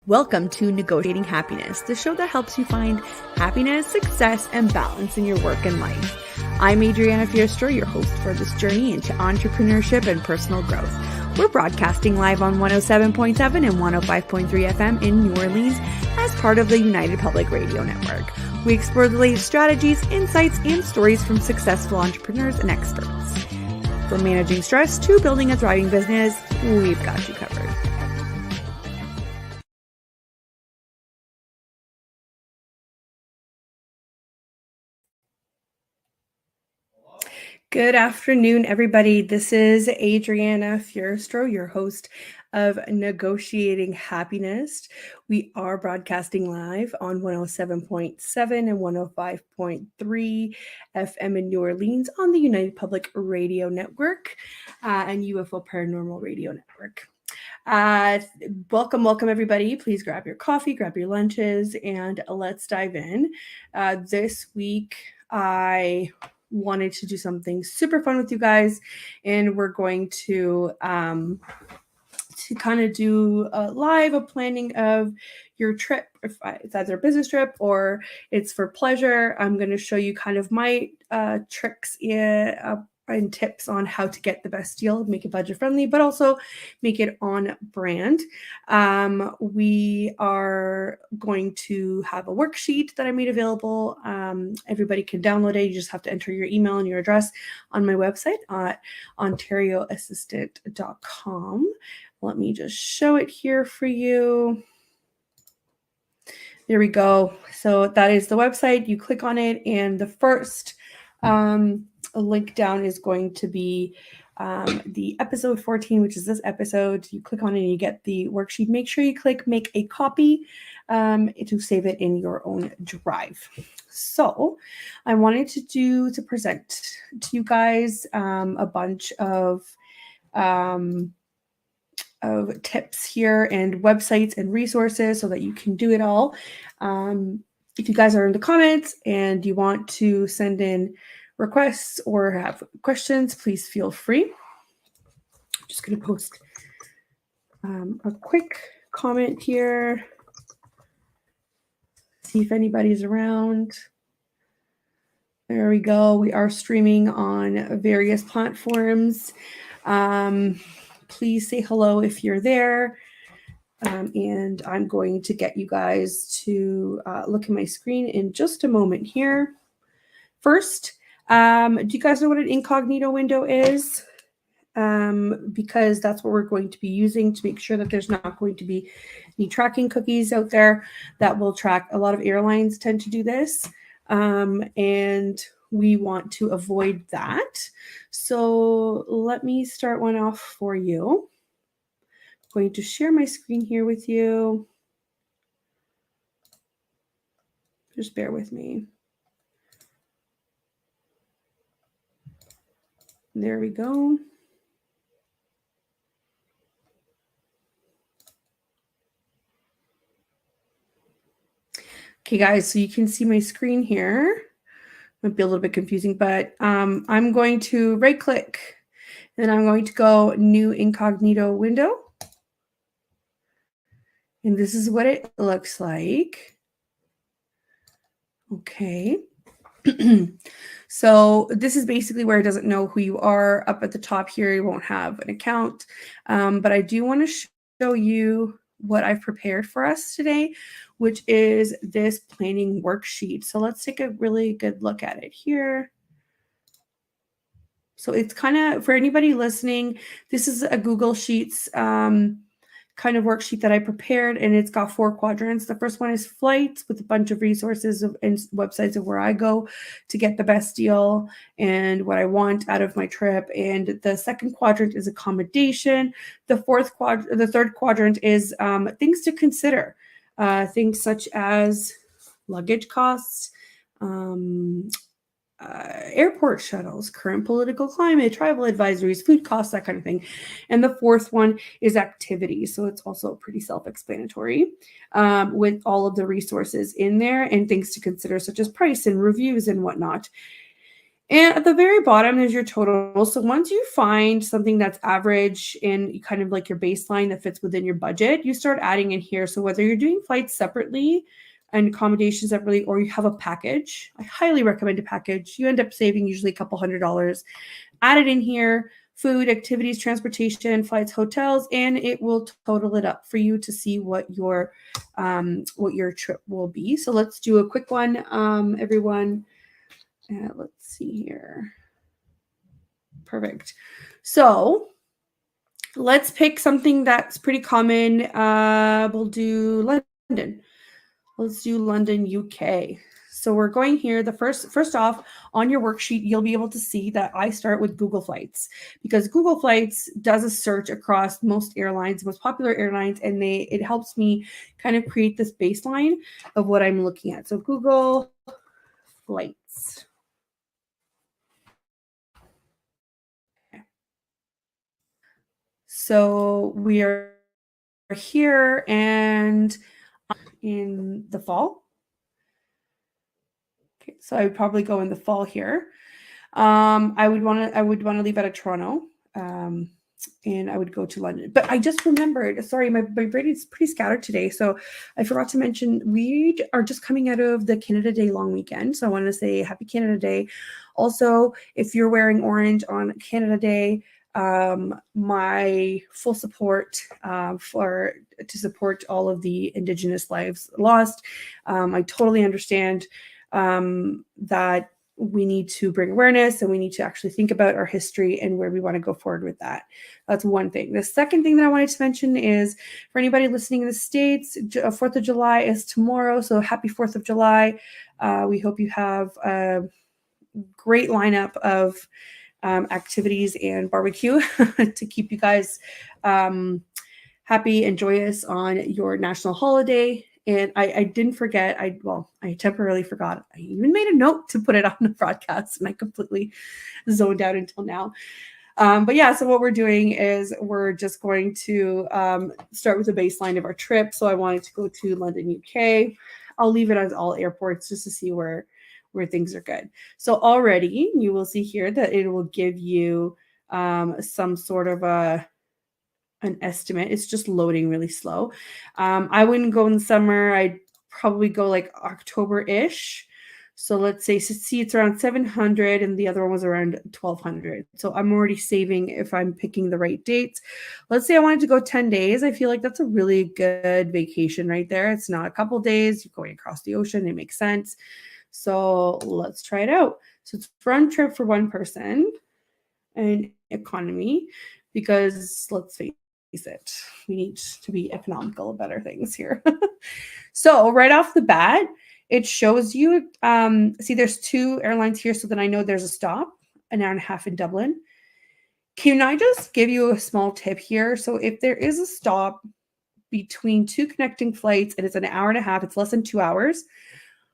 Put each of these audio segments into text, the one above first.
Welcome to Negotiating Happiness, the show that helps you find happiness, success, and balance in your work and life. I'm Adriana, your host for this journey into entrepreneurship and personal growth. We're broadcasting live on 107.7 and 105.3 FM in New Orleans as part of the United Public Radio Network. We explore the latest strategies, insights, and stories from successful entrepreneurs and experts. From managing stress to building a thriving business, we've got you covered. Good afternoon, everybody. This is Adriana Fierstro, your host of Negotiating Happiness. We are broadcasting live on 107.7 and 105.3 FM in New Orleans on the United Public Radio Network and UFO Paranormal Radio Network. Welcome, everybody. Please grab your coffee, grab your lunches, and let's dive in. This week, I wanted to do something super fun with you guys, and we're going to kind of do a planning of your trip. If it's either a business trip or it's for pleasure, I'm going to show you kind of my tricks and tips on how to get the best deal, make it budget friendly, but also make it on brand. We are going to have a worksheet that I made available. Everybody can download it. You just have to enter your email and your address on my website at ontarioassistant.com. Let me just show it here for you. There we go. So that is the website. You click on it, and the first link down is going to be the episode 14, which is this episode. You click on it and you get the worksheet. Make sure you click make a copy to save it in your own drive. So I wanted to present to you guys a bunch of tips here and websites and resources so that you can do it all. If you guys are in the comments and you want to send in requests or have questions, please feel free. I'm just going to post a quick comment here. See if anybody's around. There we go. We are streaming on various platforms. Please say hello if you're there. And I'm going to get you guys to look at my screen in just a moment here. First, do you guys know what an incognito window is? Because that's what we're going to be using to make sure that there's not going to be any tracking cookies out there that will track. A lot of airlines tend to do this, and we want to avoid that. So let me start one off for you. I'm going to share my screen here with you. Just bear with me. There we go. Okay, guys, so you can see my screen here. Might be a little bit confusing, but I'm going to right click and I'm going to go new incognito window. And this is what it looks like. Okay. So this is basically where it doesn't know who you are. Up at the top here, you won't have an account. But I do want to show you what I've prepared for us today, which is this planning worksheet. So let's take a really good look at it here. So it's kind of, for anybody listening, this is a Google Sheets kind of worksheet that I prepared, and it's got 4 quadrants. The first one is flights with a bunch of resources and websites of where I go to get the best deal and what I want out of my trip. And the second quadrant is accommodation. The third quadrant is things to consider, things such as luggage costs, airport shuttles, current political climate, travel advisories, food costs, that kind of thing. And the fourth one is activities. So it's also pretty self-explanatory with all of the resources in there and things to consider, such as price and reviews and whatnot. And at the very bottom is your total. So once you find something that's average and kind of like your baseline that fits within your budget, you start adding in here. So whether you're doing flights separately and accommodations separately, or you have a package, I highly recommend a package. You end up saving usually a couple $100. Add it in here: food, activities, transportation, flights, hotels, and it will total it up for you to see what your trip will be. So let's do a quick one, everyone. Let's see here. Perfect. So let's pick something that's pretty common. We'll do London. Let's do London, UK. So we're going here. The first off, on your worksheet, you'll be able to see that I start with Google Flights, because Google Flights does a search across most airlines, most popular airlines, and it helps me kind of create this baseline of what I'm looking at. So Google Flights. So we are here and in the fall. Okay, so I would probably go in the fall here. I would want to leave out of Toronto. And I would go to London. But I just remembered, sorry, my brain is pretty scattered today. So I forgot to mention, we are just coming out of the Canada Day long weekend. So I wanted to say happy Canada Day. Also, if you're wearing orange on Canada Day, my full support to support all of the Indigenous lives lost. I totally understand that we need to bring awareness and we need to actually think about our history and where we want to go forward with that. That's one thing. The second thing that I wanted to mention is, for anybody listening in the States, 4th of July is tomorrow. So happy 4th of July. We hope you have a great lineup of activities and barbecue to keep you guys happy and joyous on your national holiday. And I didn't forget, I temporarily forgot. I even made a note to put it on the broadcast, and I completely zoned out until now. But yeah, so what we're doing is we're just going to start with the baseline of our trip. So I wanted to go to London, UK. I'll leave it as all airports just to see where things are good. So already you will see here that it will give you some sort of an estimate. It's just loading really slow. I wouldn't go in the summer. I'd probably go like October-ish. So let's say, see, it's around 700 and the other one was around 1200. So I'm already saving if I'm picking the right dates. Let's say I wanted to go 10 days. I feel like that's a really good vacation right there. It's not a couple days. You're going across the ocean. It makes sense. So let's try it out. So it's round trip for one person and economy, because let's face it, we need to be economical about our things here. So right off the bat, it shows you, see, there's two airlines here. So then I know there's a stop, an hour and a half in Dublin. Can I just give you a small tip here? So if there is a stop between two connecting flights and it's an hour and a half, it's less than 2 hours,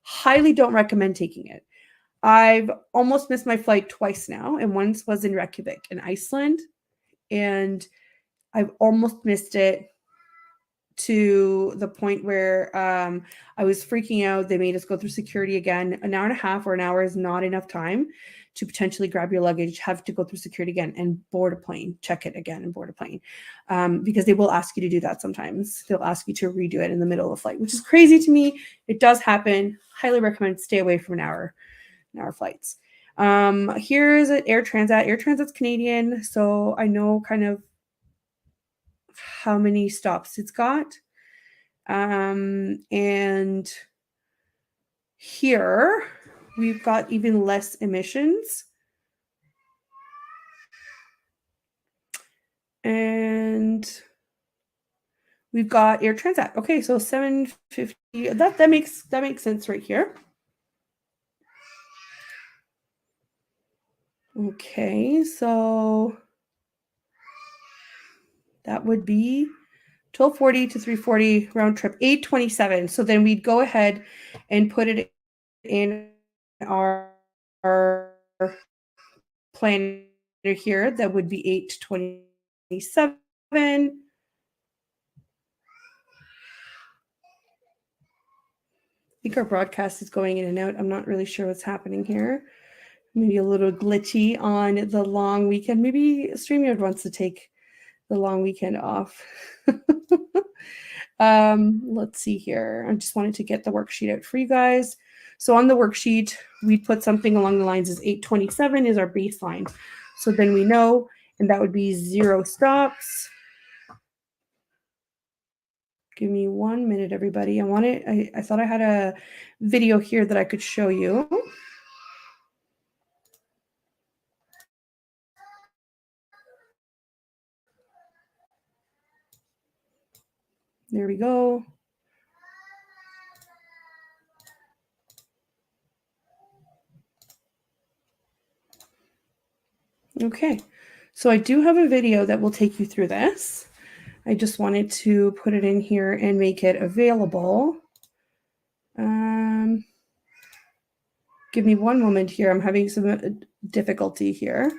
highly don't recommend taking it. I've almost missed my flight twice now, and once was in Reykjavik in Iceland, and I've almost missed it to the point where I was freaking out. They made us go through security again. An hour and a half or an hour is not enough time to potentially grab your luggage, have to go through security again and board a plane, check it again and board a plane, because they will ask you to do that sometimes. They'll ask you to redo it in the middle of the flight, which is crazy to me. It does happen. Highly recommend stay away from an hour flights. Here's an Air Transat. Air Transat's Canadian, so I know kind of how many stops it's got. And here we've got even less emissions. And we've got Air Transat. Okay, so 750. That makes sense right here. Okay, so that would be 1240 to 340 round trip, 827. So then we'd go ahead and put it in our planner here. That would be 827. I think our broadcast is going in and out. I'm not really sure what's happening here. maybe a little glitchy on the long weekend. Maybe StreamYard wants to take the long weekend off. Let's see here. I just wanted to get the worksheet out for you guys. So on the worksheet, we put something along the lines as 827 is our baseline. So then we know, and that would be 0 stops. Give me 1 minute, everybody. I thought I had a video here that I could show you. There we go. Okay, so I do have a video that will take you through this. I just wanted to put it in here and make it available. Give me 1 moment here. I'm having some difficulty here.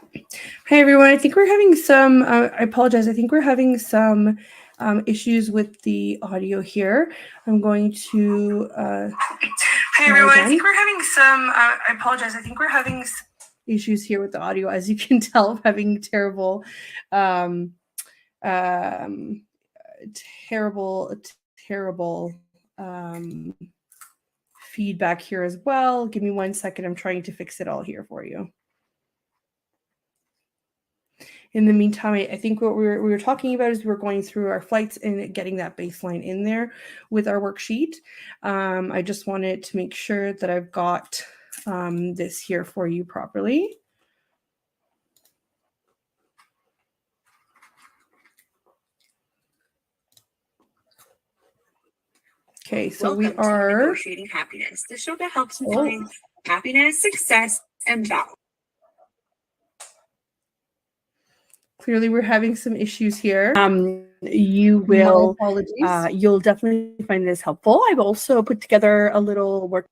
Hi everyone. I think we're having some. I apologize. I think we're having some issues with the audio here. I'm going to. Hi everyone. I think we're having some. I apologize. I think we're having issues here with the audio. As you can tell, I'm having terrible, um, um, terrible feedback here as well. Give me 1 second. I'm trying to fix it all here for you. In the meantime, I think what we were talking about is we were going through our flights and getting that baseline in there with our worksheet. I just wanted to make sure that I've got this here for you properly. Okay, so we are negotiating happiness, the show that helps you find happiness, success, and balance. Clearly, we're having some issues here. You will, you'll definitely find this helpful. I've also put together a little work,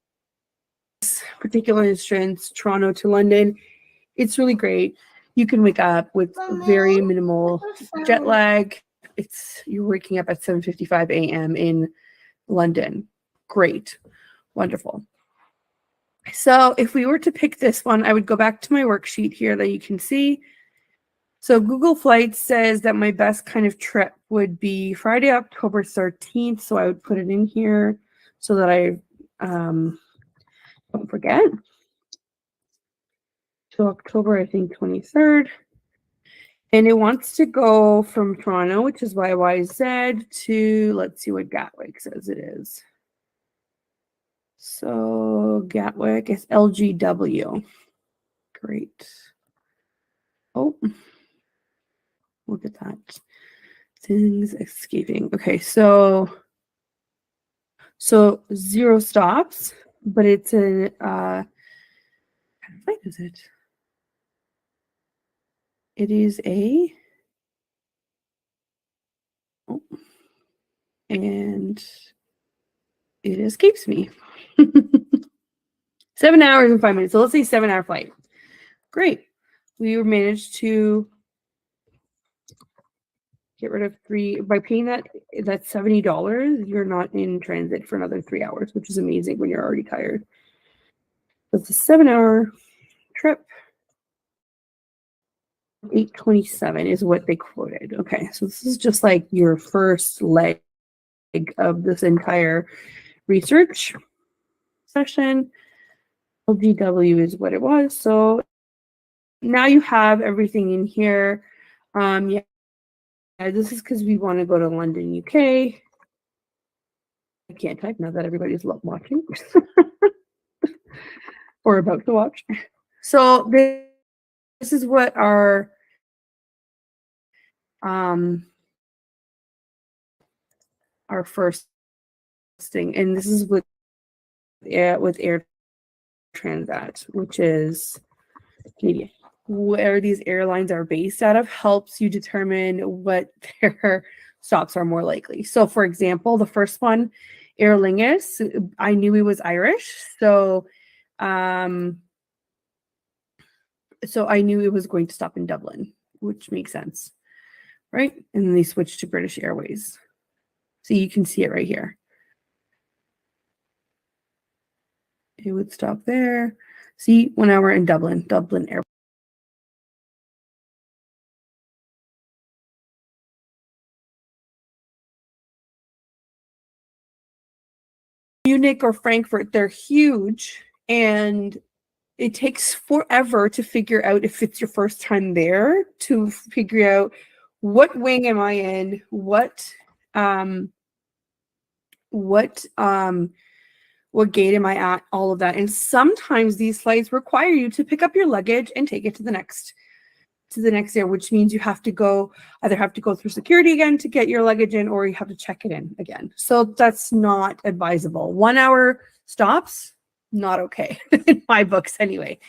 particular instance, Toronto to London. It's really great. You can wake up with very minimal jet lag. You're waking up at 7:55 a.m. in London. Great. Wonderful. So if we were to pick this one, I would go back to my worksheet here that you can see. So Google Flights says that my best kind of trip would be Friday, October 13th. So I would put it in here so that I don't forget. To October, I think 23rd. And it wants to go from Toronto, which is YYZ, to, let's see what Gatwick says it is. So Gatwick is LGW. Great. Oh, look at that. Things escaping. Okay, so 0 stops, but it's a what kind of flight is it? It is a and it escapes me. 7 hours and 5 minutes. So let's say 7-hour flight. Great. We managed to get rid of 3 by paying that's $70. You're not in transit for another 3 hours, which is amazing when you're already tired. It's a 7-hour trip. 827 is what they quoted. Okay, so this is just like your first leg of this entire research session. LGW is what it was. So now you have everything in here. Yeah, this is because we want to go to London, UK. I can't type now that everybody's watching or about to watch. So this is what our first thing, and this is with Air Transat, which is Canadian. Where these airlines are based out of helps you determine what their stops are more likely. So, for example, the first one, Aer Lingus, I knew he was Irish, so I knew it was going to stop in Dublin, which makes sense, right? And then they switched to British Airways. So you can see it right here. It would stop there. See, 1 hour in Dublin Airport. Munich or Frankfurt, they're huge, and it takes forever to figure out if it's your first time there, to figure out what wing am I in, what gate am I at, all of that. And sometimes these flights require you to pick up your luggage and take it to the next air, which means you have to either go through security again to get your luggage in, or you have to check it in again. So that's not advisable. 1 hour stops, not okay in my books anyway.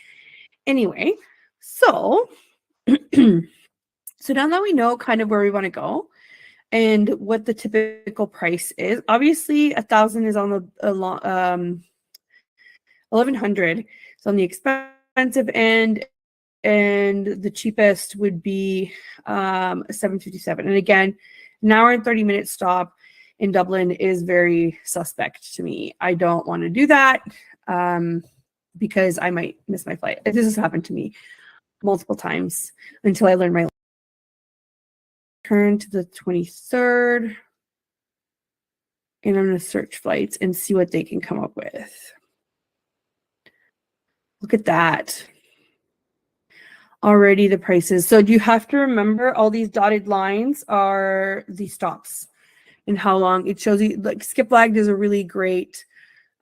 So so now that we know kind of where we want to go and what the typical price is, obviously 1,000 is on the 1,100 is on the expensive end, and the cheapest would be $7.57. And again, an hour and 30-minute stop in Dublin is very suspect to me. I don't want to do that because I might miss my flight. This has happened to me multiple times until I learn my. Turn to the 23rd, and I'm going to search flights and see what they can come up with. Look at that. Already the prices. So you have to remember all these dotted lines are the stops and how long it shows you. Like Skiplagged is a really great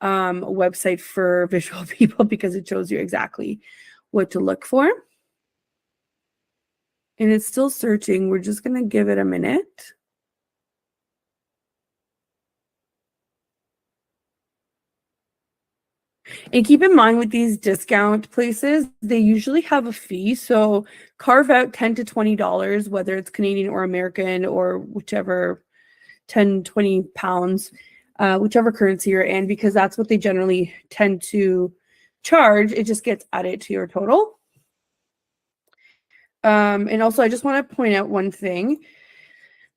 website for visual people because it shows you exactly what to look for. And it's still searching. We're just going to give it a minute. And keep in mind with these discount places, they usually have a fee. So carve out $10 to $20, whether it's Canadian or American or whichever, 10, 20 pounds, whichever currency you're in, because that's what they generally tend to charge. It just gets added to your total. And also, I just want to point out one thing,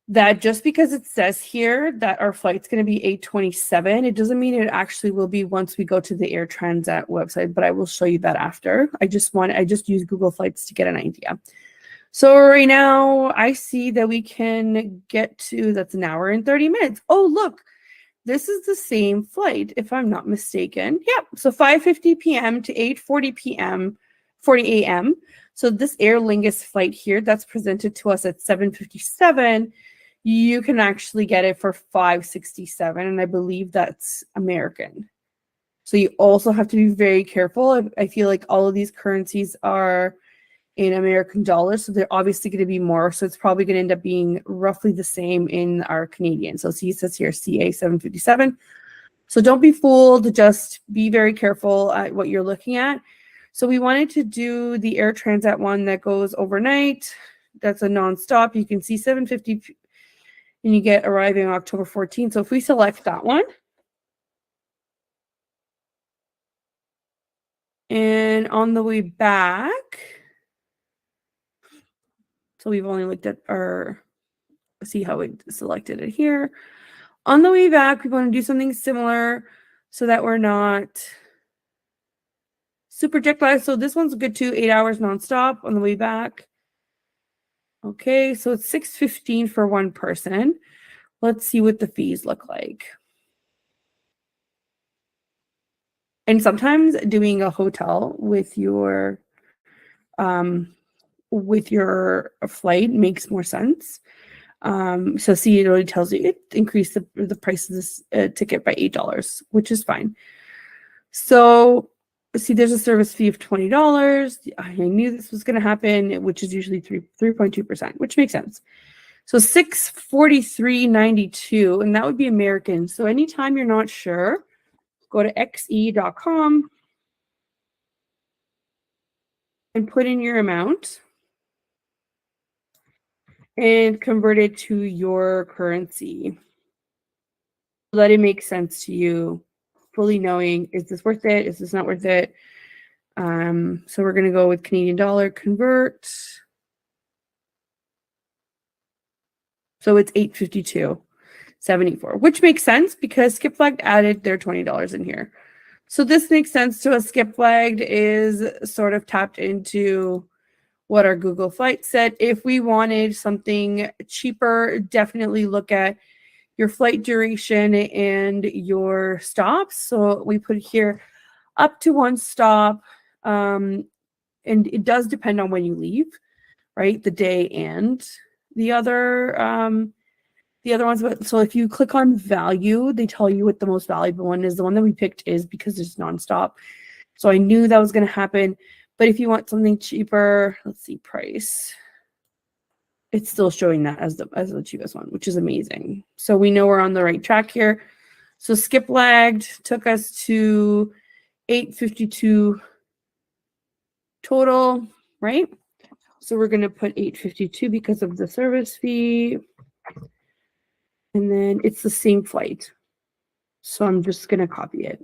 that just because it says here that our flight's going to be 8:27, it doesn't mean it actually will be once we go to the Air Transat website, but I will show you that after. I just use Google Flights to get an idea. So right now I see that we can get to, that's an hour and 30 minutes. Oh, look, this is the same flight, if I'm not mistaken. Yep. So 5:50 p.m. to 8:40 p.m., 40 a.m. So this Aer Lingus flight here that's presented to us at 7:57, you can actually get it for $5.67, and I believe that's American. So you also have to be very careful. I feel like all of these currencies are in American dollars, so they're obviously going to be more. So it's probably going to end up being roughly the same in our Canadian. So see, it says here CA 757. So don't be fooled. Just be very careful at what you're looking at. So we wanted to do the Air Transat one that goes overnight. That's a nonstop. You can see 750, and you get arriving October 14th. So if we select that one, and on the way back, so we've only looked at our, see how we selected it here. On the way back, we want to do something similar so that we're not super jet lagged. So this one's good too, 8 hours nonstop on the way back. Okay, so it's $6.15 for one person. Let's see what the fees look like. And sometimes doing a hotel with your flight makes more sense. So see, it already tells you it increased the price of this ticket by $8, which is fine. So see, there's a service fee of $20. I knew this was going to happen, which is usually 3.2%, which makes sense. So $643.92, and that would be American. So anytime you're not sure, go to xe.com and put in your amount and convert it to your currency. Let it make sense to you, fully knowing, is this worth it? Is this not worth it? So we're going to go with Canadian dollar, convert. So it's $852.74, which makes sense because Skiplagged added their $20 in here. So this makes sense to us. Skiplagged is sort of tapped into what our Google flight said. If we wanted something cheaper, definitely look at your flight duration and your stops. So we put here up to one stop, and it does depend on when you leave, right? The day and the other ones. But so if you click on value, they tell you what the most valuable one is. The one that we picked is because it's nonstop. So I knew that was going to happen. But if you want something cheaper, let's see, price. It's still showing that as the cheapest one, which is amazing. So we know we're on the right track here. So Skiplagged took us to $852 total, right? So we're going to put $852 because of the service fee. And then it's the same flight. So I'm just going to copy it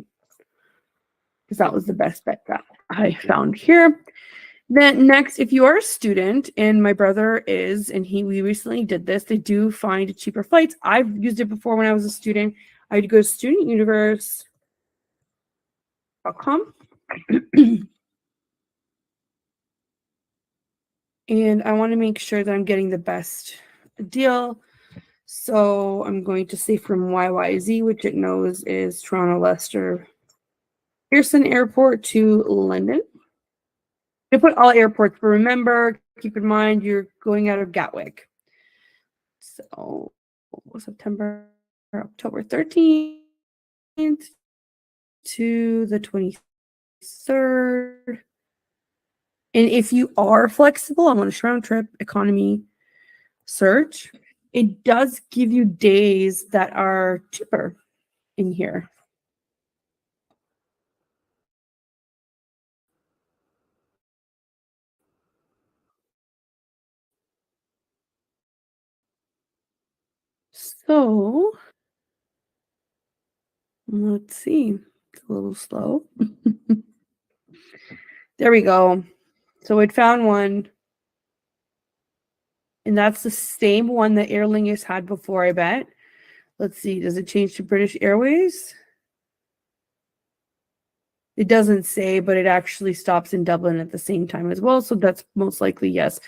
because that was the best bet that I found here. Then next, if you are a student, and my brother is, and we recently did this, they do find cheaper flights. I've used it before when I was a student. I would go to studentuniverse.com. And I want to make sure that I'm getting the best deal. So I'm going to say from YYZ, which it knows is Toronto, Leicester, Pearson Airport to London. I put all airports, but remember, keep in mind you're going out of Gatwick. So September, October 13th to the 23rd. And if you are flexible, I'm on a round trip economy search, it does give you days that are cheaper in here. So let's see. It's a little slow. There we go. So it found one. And that's the same one that Aer Lingus had before, I bet. Let's see. Does it change to British Airways? It doesn't say, but it actually stops in Dublin at the same time as well. So that's most likely yes.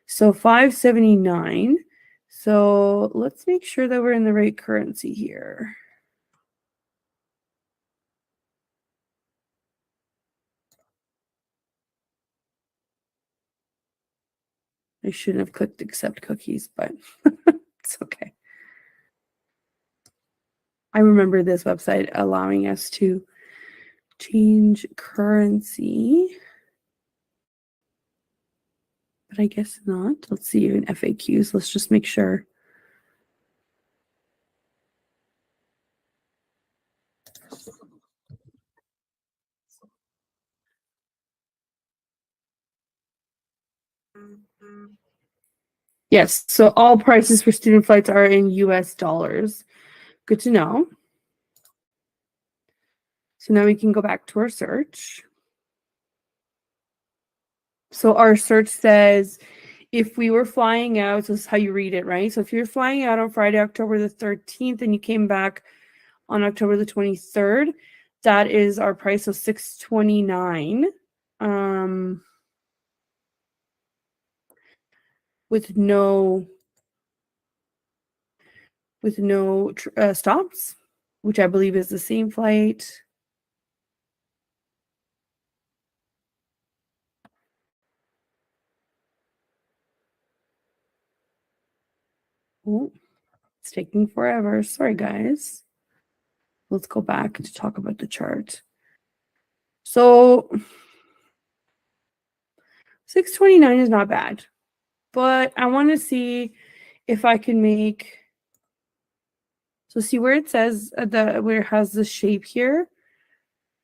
So 579. So let's make sure that we're in the right currency here. I shouldn't have clicked accept cookies, but it's okay. I remember this website allowing us to change currency, but I guess not. Let's see in FAQs. Let's just make sure. Yes, so all prices for student flights are in US dollars. Good to know. So now we can go back to our search. So our search says if we were flying out, so this is how you read it, right? So if you're flying out on Friday, October the 13th, and you came back on October the 23rd, that is our price of $629. With no stops, which I believe is the same flight. Oh, it's taking forever. Sorry, guys. Let's go back to talk about the chart. So 629 is not bad, but I want to see if I can make. So see where it says where it has the shape here.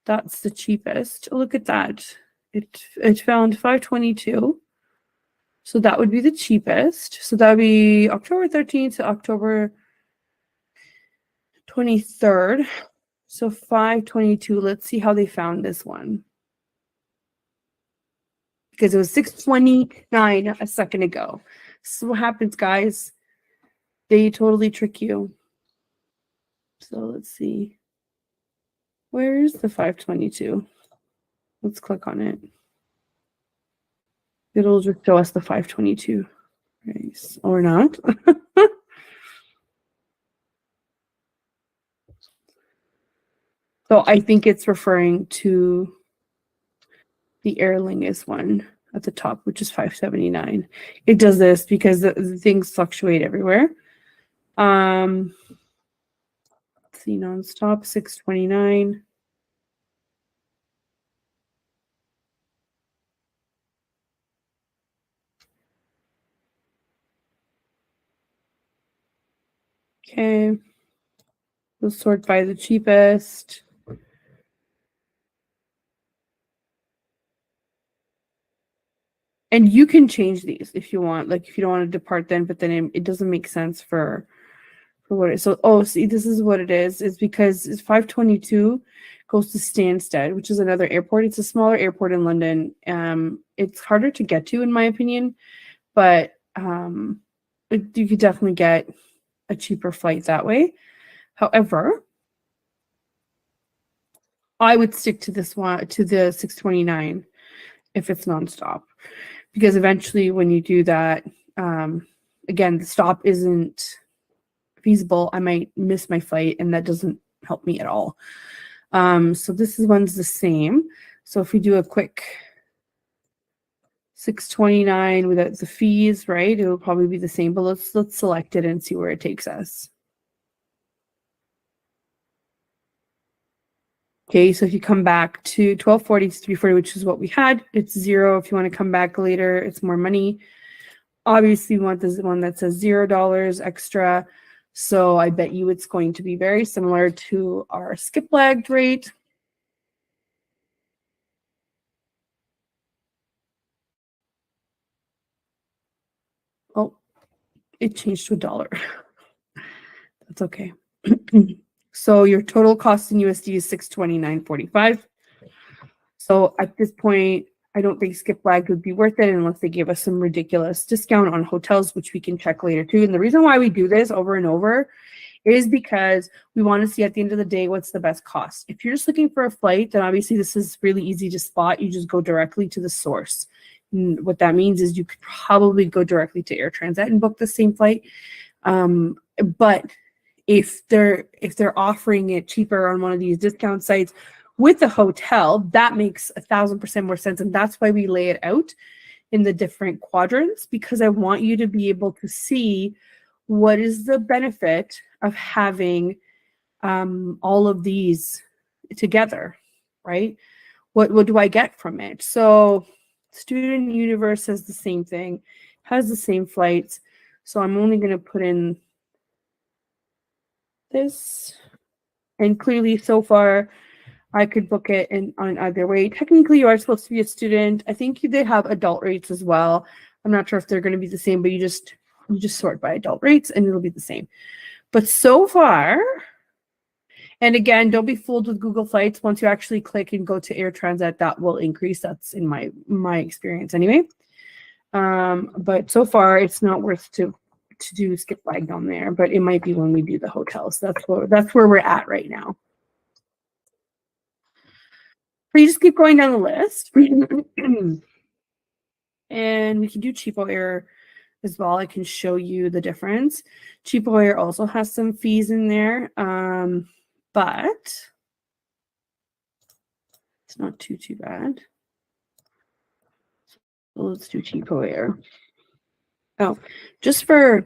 That's the cheapest. Look at that. It found 522. So that would be the cheapest. So that would be October 13th to October 23rd. So 522. Let's see how they found this one. Because it was 629 a second ago. So what happens, guys? They totally trick you. So let's see. Where's the 522? Let's click on it. It'll just show us the 522 price or not. So I think it's referring to the Aer Lingus one at the top, which is 579. It does this because the things fluctuate everywhere. Let's see, nonstop 629. Okay. We'll sort by the cheapest. And you can change these if you want. Like if you don't want to depart then, but then it doesn't make sense for for what it, so see, this is what it is. It's because it's 522 goes to Stansted, which is another airport. It's a smaller airport in London. It's harder to get to, in my opinion, but you could definitely get a cheaper flight that way. However, I would stick to this one, to the 629 if it's nonstop, because eventually when you do that, again, the stop isn't feasible. I might miss my flight and that doesn't help me at all. So this one's the same. So if we do a quick 629 without the fees, right, it will probably be the same, but let's select it and see where it takes us. Okay, so if you come back to 1240 to 340, which is what we had, it's 0. If you want to come back later, it's more money. Obviously, we want this one that says $0 extra. So I bet you it's going to be very similar to our skip lagged rate. Oh, it changed to $1. That's okay. So your total cost in USD is $629.45. So at this point, I don't think skip lag would be worth it unless they give us some ridiculous discount on hotels, which we can check later too. And the reason why we do this over and over is because we want to see at the end of the day what's the best cost. If you're just looking for a flight, then obviously this is really easy to spot. You just go directly to the source. And what that means is you could probably go directly to Air Transat and book the same flight. But if they're offering it cheaper on one of these discount sites with a hotel, that makes 1,000% more sense. And that's why we lay it out in the different quadrants, because I want you to be able to see what is the benefit of having all of these together, right? What do I get from it? So Student Universe has the same thing, has the same flights. So I'm only going to put in this. And clearly so far, I could book it on either way. Technically, you are supposed to be a student. I think they have adult rates as well. I'm not sure if they're going to be the same, but you just sort by adult rates and it'll be the same. But so far, and again, don't be fooled with Google Flights. Once you actually click and go to Air Transat, that will increase. That's in my experience anyway. But so far, it's not worth to do skip lag down there, but it might be when we do the hotels. That's where we're at right now. But you just keep going down the list. And we can do Cheapo Air as well. I can show you the difference. Cheapo Air also has some fees in there, but it's not too bad. So let's do Cheapo Air. Oh, just for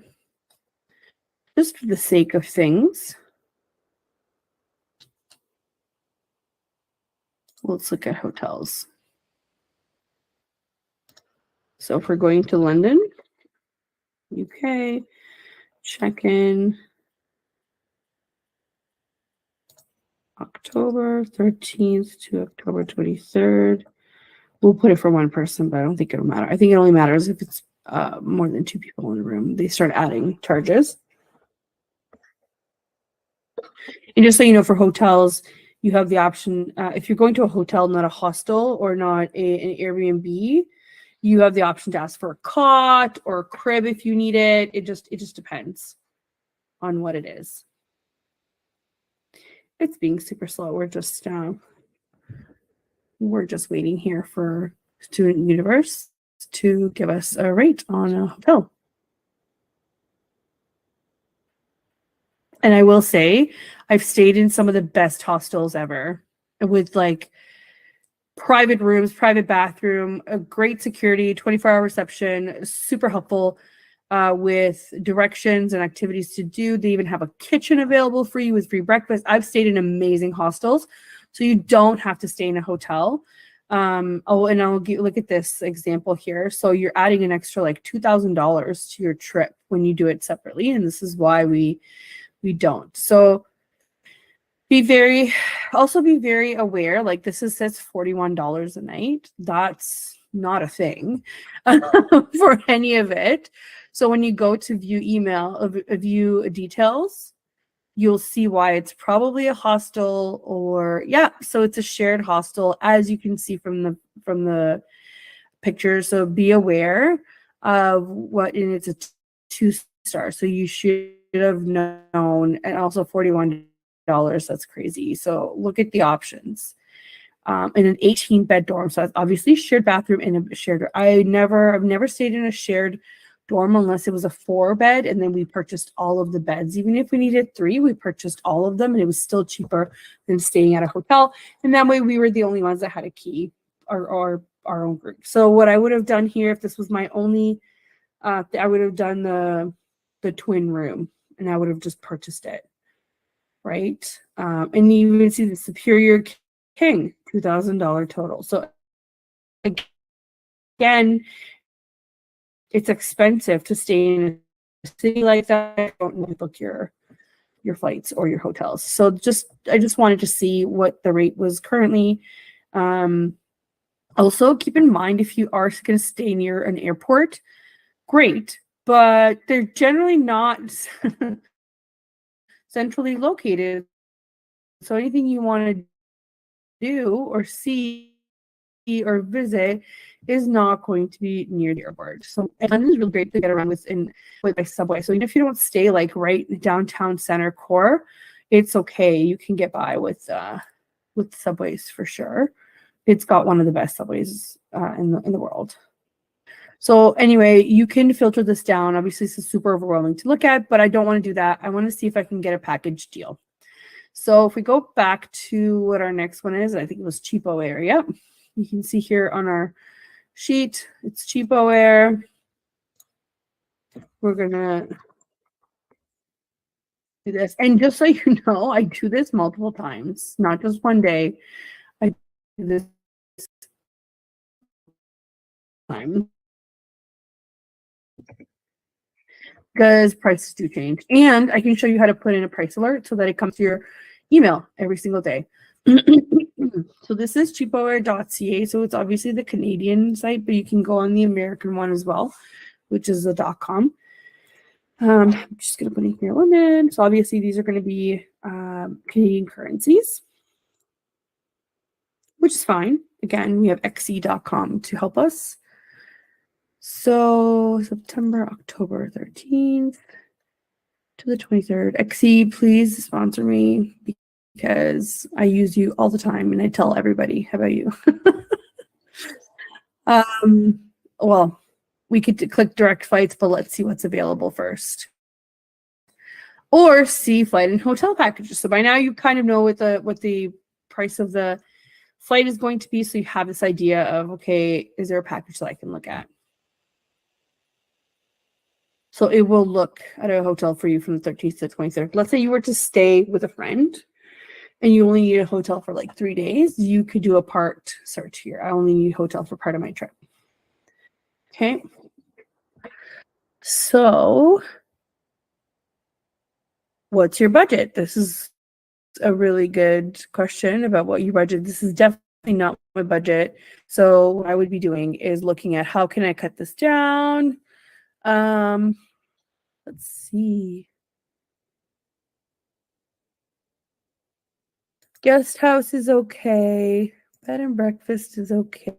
the sake of things, let's look at hotels. So if we're going to London, UK, check-in October 13th to October 23rd. We'll put it for one person, but I don't think it'll matter. I think it only matters if it's more than 2 people in the room. They start adding charges. And just so you know, for hotels, you have the option, if you're going to a hotel, not a hostel or not an Airbnb, you have the option to ask for a cot or a crib if you need it. It just depends on what it is. It's being super slow. We're just waiting here for Student Universe to give us a rate on a hotel. And I will say, I've stayed in some of the best hostels ever with like private rooms, private bathroom, a great security, 24-hour reception, super helpful with directions and activities to do. They even have a kitchen available for you with free breakfast. I've stayed in amazing hostels, so you don't have to stay in a hotel. And I'll look at this example here. So you're adding an extra like $2,000 to your trip when you do it separately, and this is why we don't. So be very aware, like this says $41 a night. That's not a thing for any of it. So when you go to view email, view details, you'll see why it's probably a hostel, or yeah, so it's a shared hostel, as you can see from the picture. So be aware of what, and it's a 2-star. So you should have known, and also $41. That's crazy. So look at the options. In an 18-bed dorm. So that's obviously shared bathroom and a shared. I've never stayed in a shared dorm unless it was a 4-bed, and then we purchased all of the beds. Even if we needed 3, we purchased all of them, and it was still cheaper than staying at a hotel. And that way, we were the only ones that had a key, or our own group. So what I would have done here, if this was my only, I would have done the twin room, and I would have just purchased it, right? And you even see the Superior King, $2,000 total. So again, it's expensive to stay in a city like that. Don't book your flights or your hotels. So I just wanted to see what the rate was currently. Also, keep in mind, if you are going to stay near an airport, great, but they're generally not centrally located. So anything you want to do or see or visit is not going to be near the airport. So London is really great to get around with by subway. So even if you don't stay like right in downtown center core, it's okay. You can get by with subways for sure. It's got one of the best subways in the world. So anyway, you can filter this down. Obviously, this is super overwhelming to look at, but I don't want to do that. I want to see if I can get a package deal. So if we go back to what our next one is, I think it was Cheapo Air. Yep. You can see here on our sheet, it's Cheapo Air. We're going to do this. And just so you know, I do this multiple times, not just one day. I do this time because prices do change. And I can show you how to put in a price alert so that it comes to your email every single day. So this is cheapoair.ca. So it's obviously the Canadian site, but you can go on the American one as well, which is the .com. I'm just going to put in here limit. So obviously these are going to be Canadian currencies, which is fine. Again, we have xe.com to help us. So September, October 13th to the 23rd. XE, please sponsor me because I use you all the time and I tell everybody. How about you? Well, we could click direct flights, but let's see what's available first. Or see flight and hotel packages. So by now you kind of know what the price of the flight is going to be. So you have this idea of, okay, is there a package that I can look at? So it will look at a hotel for you from the 13th to the 23rd. Let's say you were to stay with a friend and you only need a hotel for like 3 days. You could do a part search here. I only need a hotel for part of my trip. Okay. So what's your budget? This is a really good question about what you budget. This is definitely not my budget. So what I would be doing is looking at how can I cut this down? Let's see. Guest house is okay. Bed and breakfast is okay.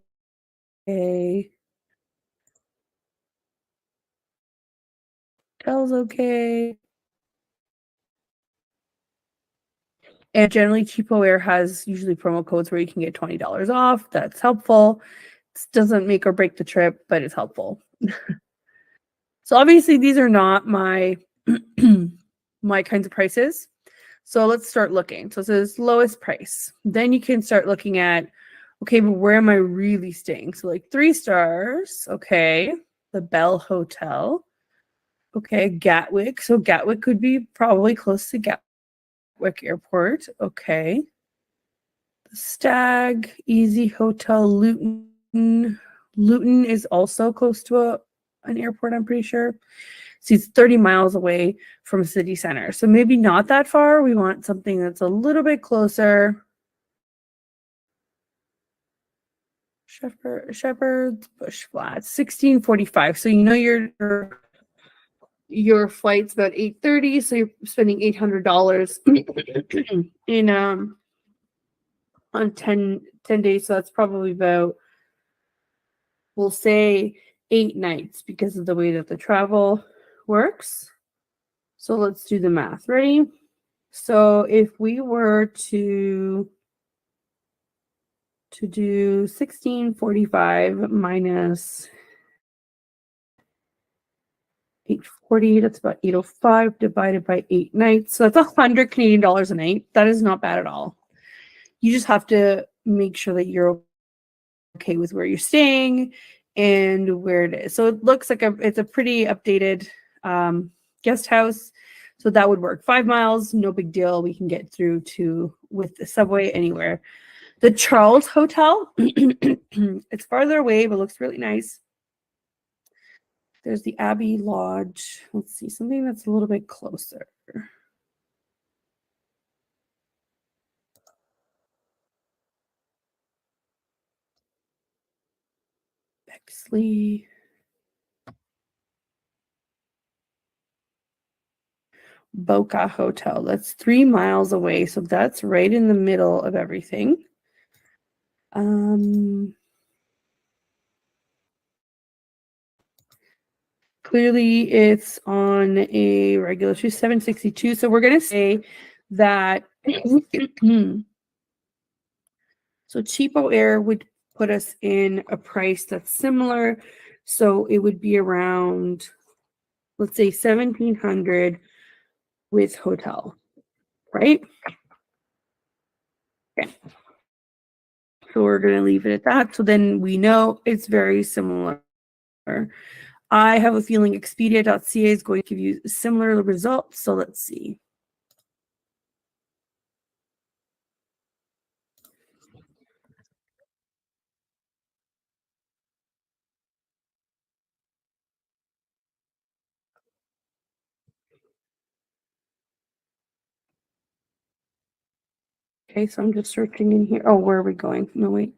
Hotel's okay. And generally, Cheapo Air has usually promo codes where you can get $20 off. That's helpful. This doesn't make or break the trip, but it's helpful. So obviously, these are not my my kinds of prices. So let's start looking. So it says lowest price. Then you can start looking at, okay, but where am I really staying? So like 3 stars. Okay. The Bell Hotel. Okay. Gatwick. So Gatwick could be probably close to Gatwick Airport. Okay. The Stag, Easy Hotel, Luton. Luton is also close to an airport, I'm pretty sure. So it's 30 miles away from city center. So maybe not that far. We want something that's a little bit closer. Shepherd's Bush Flats, 1645. So you know you're your flight's about 8:30, so you're spending $800 in on 10 days. So that's probably about, we'll say, 8 nights because of the way that the travel works. So let's do the math. Ready? So if we were to do 1645 minus 840, that's about 805 divided by 8 nights. So that's $100 Canadian a night. That is not bad at all. You just have to make sure that you're okay with where you're staying and where it is. So it looks like it's a pretty updated guest house. So that would work. 5 miles, no big deal. We can get through to with the subway anywhere. The Charles Hotel, it's farther away, but looks really nice. There's the Abbey Lodge. Let's see, something that's a little bit closer. Bexley. Boca Hotel. That's 3 miles away, so that's right in the middle of everything. Clearly it's on a regular 762. So we're gonna say that so Cheapo Air would put us in a price that's similar. So it would be around, let's say, 1,700 with hotel, right? Okay. So we're gonna leave it at that. So then we know it's very similar. I have a feeling Expedia.ca is going to give you similar results. So let's see. Okay, so I'm just searching in here. Oh, where are we going? No, wait.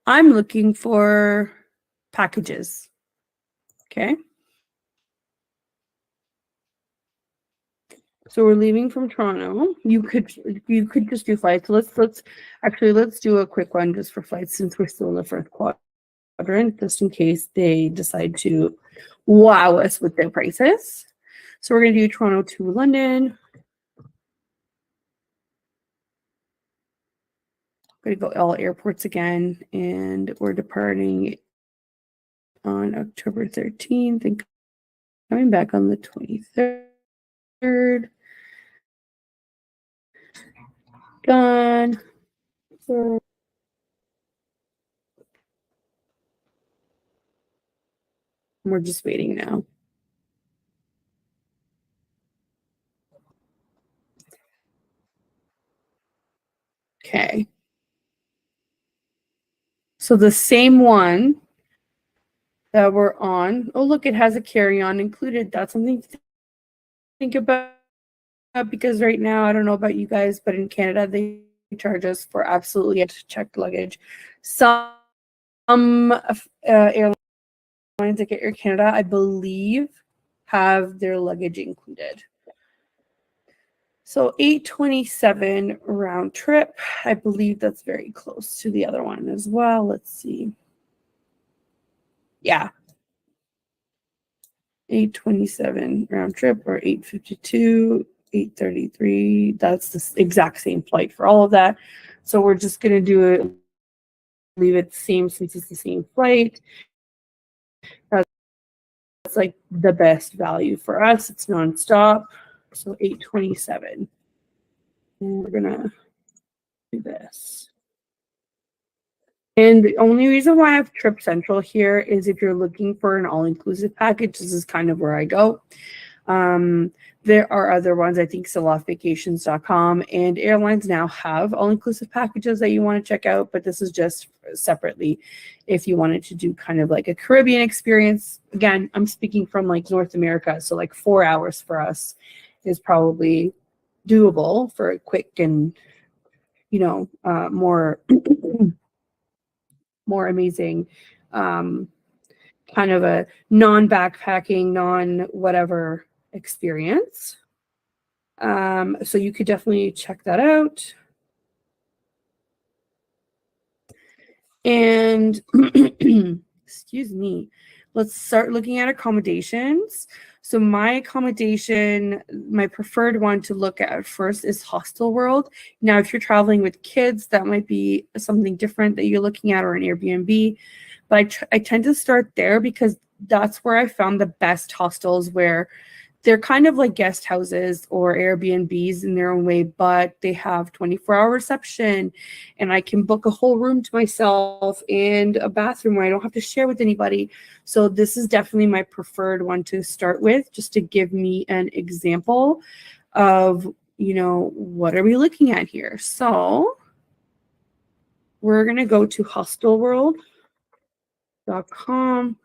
I'm looking for packages. Okay. So we're leaving from Toronto. You could just do flights. Let's do a quick one just for flights since we're still in the first quadrant, just in case they decide to wow us with their prices. So we're gonna do Toronto to London. Going to go all airports again, and we're departing on October 13th and coming back on the 23rd. Gone. So we're just waiting now. Okay. So the same one that we're on. Oh, look, it has a carry-on included. That's something to think about because right now, I don't know about you guys, but in Canada, they charge us for absolutely checked luggage. Some airlines like Air Canada, I believe, have their luggage included. So 827 round trip. I believe that's very close to the other one as well. Let's see. Yeah. 827 round trip or 852, 833. That's the exact same flight for all of that. So we're just going to do it, leave it the same since it's the same flight. That's like the best value for us. It's nonstop. So 827. And we're going to do this. And the only reason why I have Trip Central here is if you're looking for an all-inclusive package, this is kind of where I go. There are other ones, I think selloffvacations.com, and airlines now have all-inclusive packages that you want to check out, but this is just separately if you wanted to do kind of like a Caribbean experience. Again, I'm speaking from like North America, so like 4 hours for us is probably doable for a quick and, more more amazing kind of a non-backpacking, non-whatever experience. So you could definitely check that out. And excuse me, let's start looking at accommodations. So my accommodation, my preferred one to look at first is Hostel World. Now, if you're traveling with kids, that might be something different that you're looking at, or an Airbnb. But I tend to start there because that's where I found the best hostels, where they're kind of like guest houses or Airbnbs in their own way, but they have 24-hour reception, and I can book a whole room to myself and a bathroom where I don't have to share with anybody. So this is definitely my preferred one to start with, just to give me an example of, what are we looking at here? So we're going to go to hostelworld.com.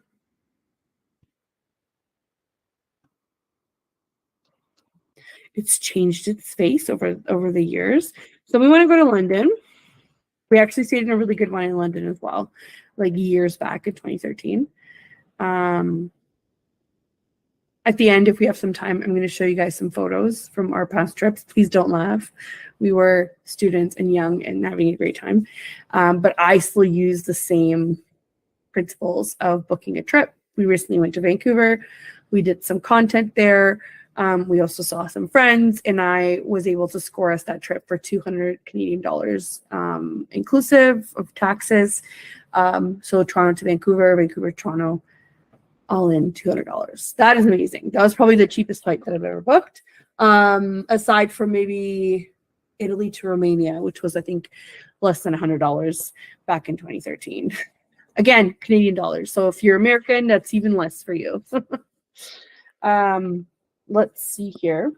It's changed its face over the years. So we want to go to London. We actually stayed in a really good one in London as well, like years back in 2013. At the end, if we have some time, I'm going to show you guys some photos from our past trips. Please don't laugh. We were students and young and having a great time. But I still use the same principles of booking a trip. We recently went to Vancouver. We did some content there. We also saw some friends, and I was able to score us that trip for 200 Canadian dollars, inclusive of taxes. So Toronto to Vancouver, Vancouver to Toronto, all in $200. That is amazing. That was probably the cheapest flight that I've ever booked, aside from maybe Italy to Romania, which was, I think, less than $100 back in 2013. Again, Canadian dollars. So if you're American, that's even less for you. Let's see here.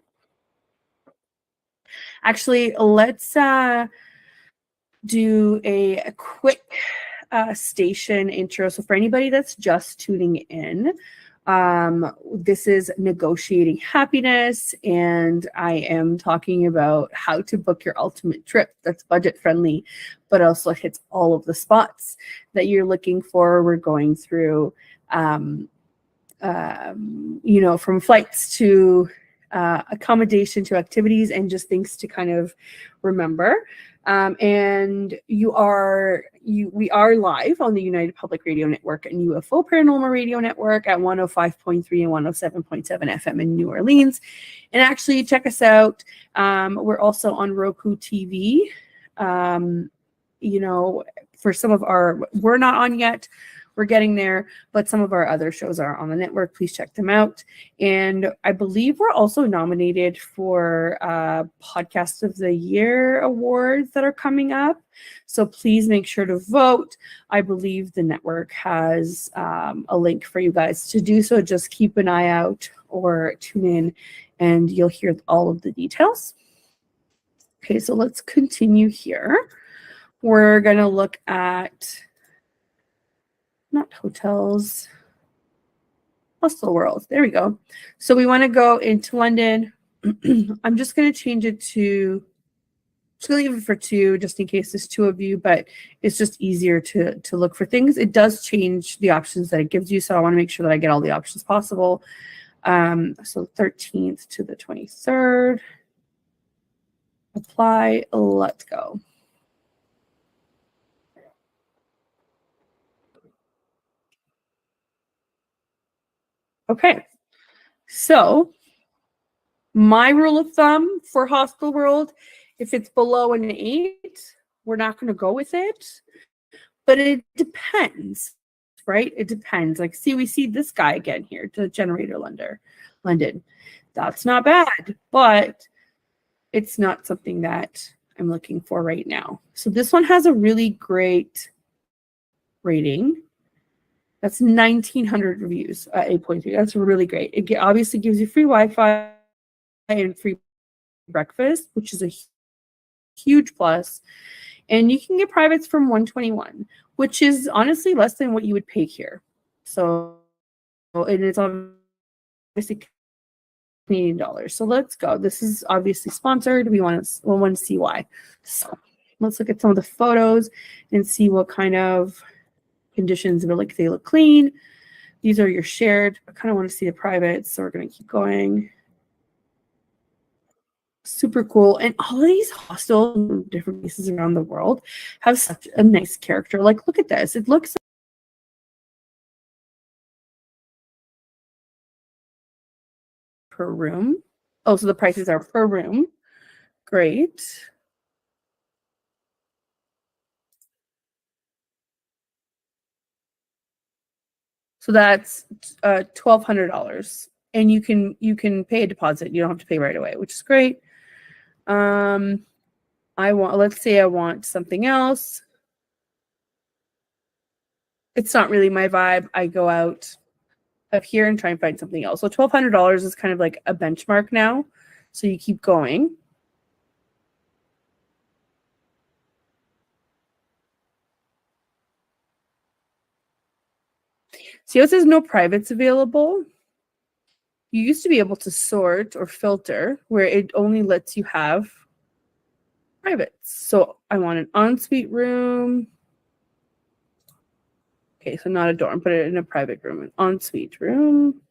Actually, let's do a quick station intro. So for anybody that's just tuning in, this is Negotiating Happiness, and I am talking about how to book your ultimate trip that's budget friendly, but also hits all of the spots that you're looking for. We're going through from flights to accommodation to activities, and just things to kind of remember. And we are live on the United Public Radio Network and UFO Paranormal Radio Network at 105.3 and 107.7 FM in New Orleans. And actually, check us out. We're also on Roku TV. For some of we're not on yet. We're getting there, but some of our other shows are on the network. Please check them out. And I believe we're also nominated for Podcast of the Year awards that are coming up. So please make sure to vote. I believe the network has a link for you guys to do so. Just keep an eye out or tune in, and you'll hear all of the details. Okay, so let's continue here. We're going to look at not hotels, Hostel World. There we go. So we want to go into London. I'm just going to change it to, just going to leave it for 2, just in case there's 2 of you, but it's just easier to look for things. It does change the options that it gives you, so I want to make sure that I get all the options possible. So 13th to the 23rd. Apply. Let's go. Okay, so my rule of thumb for Hostel World, if it's below an 8, we're not going to go with it. But it depends, right? It depends. Like, we see this guy again here, the generator London. That's not bad, but it's not something that I'm looking for right now. So this one has a really great rating. That's 1,900 reviews at 8.3. That's really great. It obviously gives you free Wi-Fi and free breakfast, which is a huge plus. And you can get privates from 121, which is honestly less than what you would pay here. So, and it's obviously Canadian dollars. So let's go. This is obviously sponsored. We want to see why. So let's look at some of the photos and see what kind of conditions they look clean. These are your shared. I kind of want to see the privates, so we're going to keep going. Super cool. And all of these hostels in different places around the world have such a nice character. Like, look at this. It looks per room. Oh, so the prices are per room. Great. So that's $1,200. And you can pay a deposit. You don't have to pay right away, which is great. Let's say I want something else. It's not really my vibe. I go out of here and try and find something else. So $1,200 is kind of like a benchmark now. So you keep going. See how it says no privates available? You used to be able to sort or filter where it only lets you have privates. So I want an ensuite room. Okay, so not a dorm, but in a private room, an ensuite room.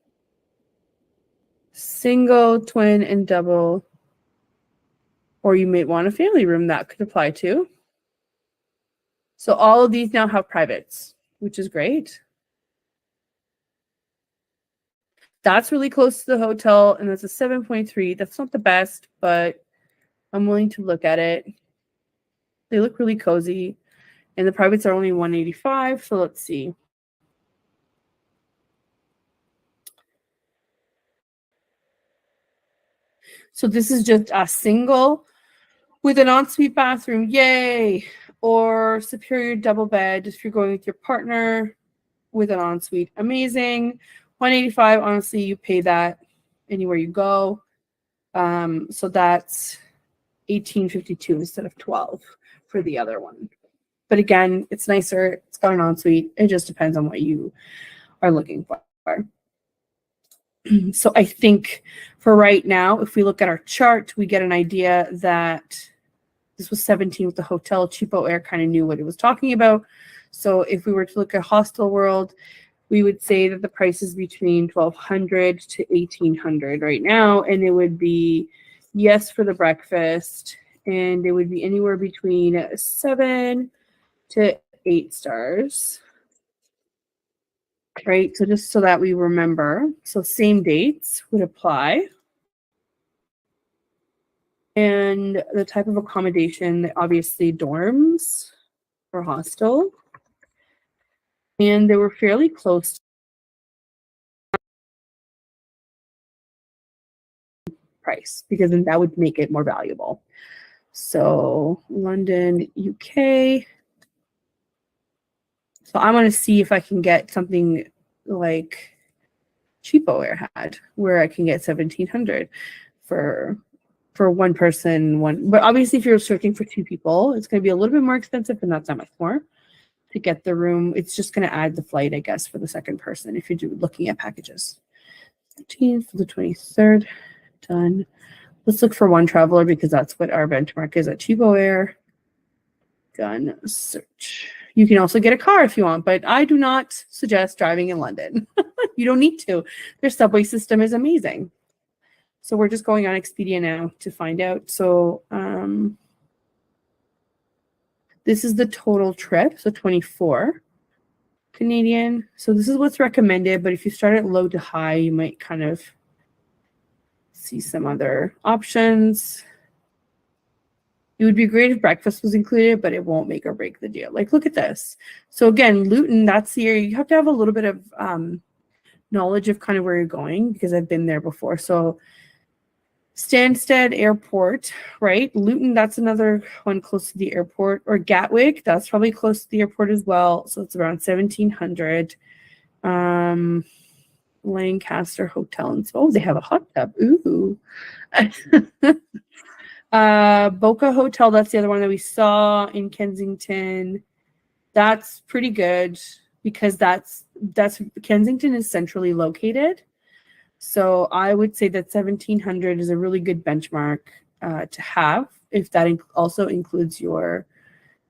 Single, twin, and double. Or you may want a family room that could apply to. So all of these now have privates, which is great. That's really close to the hotel, and that's a 7.3. That's not the best, but I'm willing to look at it. They look really cozy, and the privates are only $185. So let's see. So this is just a single with an ensuite bathroom, yay! Or superior double bed if you're going with your partner with an ensuite, amazing. $185. Honestly, you pay that anywhere you go. So that's $1,852 instead of $12 for the other one. But again, it's nicer. It's got an ensuite. It just depends on what you are looking for. So I think for right now, if we look at our chart, we get an idea that this was 17 with the hotel. Cheapo Air kind of knew what it was talking about. So if we were to look at Hostel World, we would say that the price is between $1,200 to $1,800 right now, and it would be yes for the breakfast, and it would be anywhere between 7 to 8 stars. Right, so just so that we remember, so same dates would apply. And the type of accommodation, obviously dorms or hostel. And they were fairly close to price because then that would make it more valuable. So London, UK. So I want to see if I can get something like Cheapo Air had, where I can get 1,700 for one person, one. But obviously, if you're searching for 2 people, it's going to be a little bit more expensive, but not that much more to get the room. It's just going to add the flight, I guess, for the second person if you're looking at packages. 15th for the 23rd, done. Let's look for one traveler because that's what our benchmark is at Cheapo Air. Done. Search. You can also get a car if you want, but I do not suggest driving in London. You don't need to. Their subway system is amazing. So we're just going on Expedia now to find out. So this is the total trip, so 24 Canadian. So this is what's recommended, but if you start at low to high, you might kind of see some other options. It would be great if breakfast was included, but it won't make or break the deal. Like, look at this. So again, Luton, that's the area. You have to have a little bit of knowledge of kind of where you're going because I've been there before. So Stansted Airport, right? Luton, that's another one close to the airport. Or Gatwick, that's probably close to the airport as well. So it's around 1,700. Lancaster Hotel and oh, they have a hot tub. Ooh. Boca Hotel, that's the other one that we saw in Kensington. That's pretty good because that's Kensington is centrally located. So I would say that 1,700 is a really good benchmark to have if that also includes your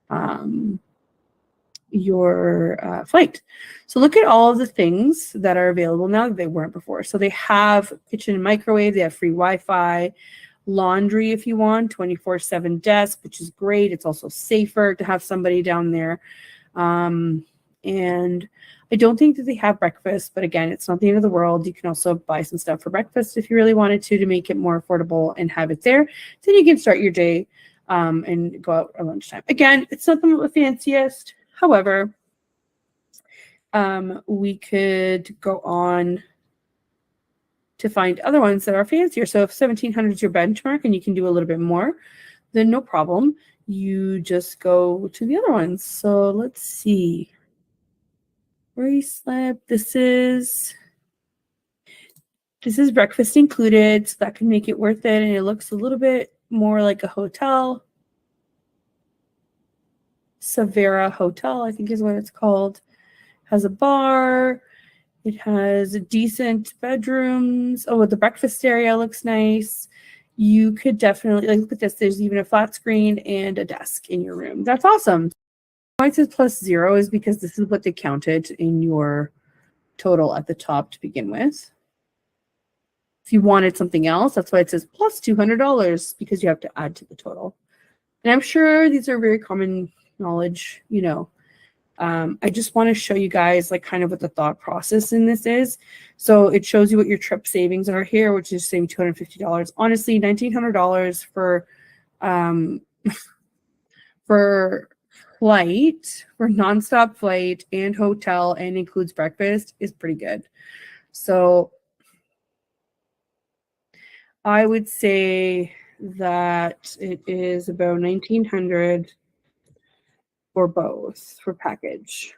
flight. So look at all of the things that are available now that they weren't before. So they have kitchen and microwave, they have free Wi-Fi, laundry if you want, 24/7 desk, which is great. It's also safer to have somebody down there. And I don't think that they have breakfast, but again, it's not the end of the world. You can also buy some stuff for breakfast if you really wanted to make it more affordable and have it there. Then you can start your day and go out at lunchtime. Again, it's not the fanciest. However, we could go on to find other ones that are fancier. So if 1700 is your benchmark and you can do a little bit more, then no problem. You just go to the other ones. So let's see. Bracelet. This is breakfast included, so that can make it worth it. And it looks a little bit more like a hotel. Savera Hotel, I think is what it's called. Has a bar. It has decent bedrooms. Oh, the breakfast area looks nice. You could definitely, like, look at this. There's even a flat screen and a desk in your room. That's awesome. Why it says +0 is because this is what they counted in your total at the top to begin with. If you wanted something else, that's why it says +$200 because you have to add to the total. And I'm sure these are very common knowledge, you know. I just want to show you guys like kind of what the thought process in this is. So it shows you what your trip savings are here, which is saving $250. Honestly, $1,900 for flight, for nonstop flight and hotel and includes breakfast is pretty good. So I would say that it is about $1,900 for both for package.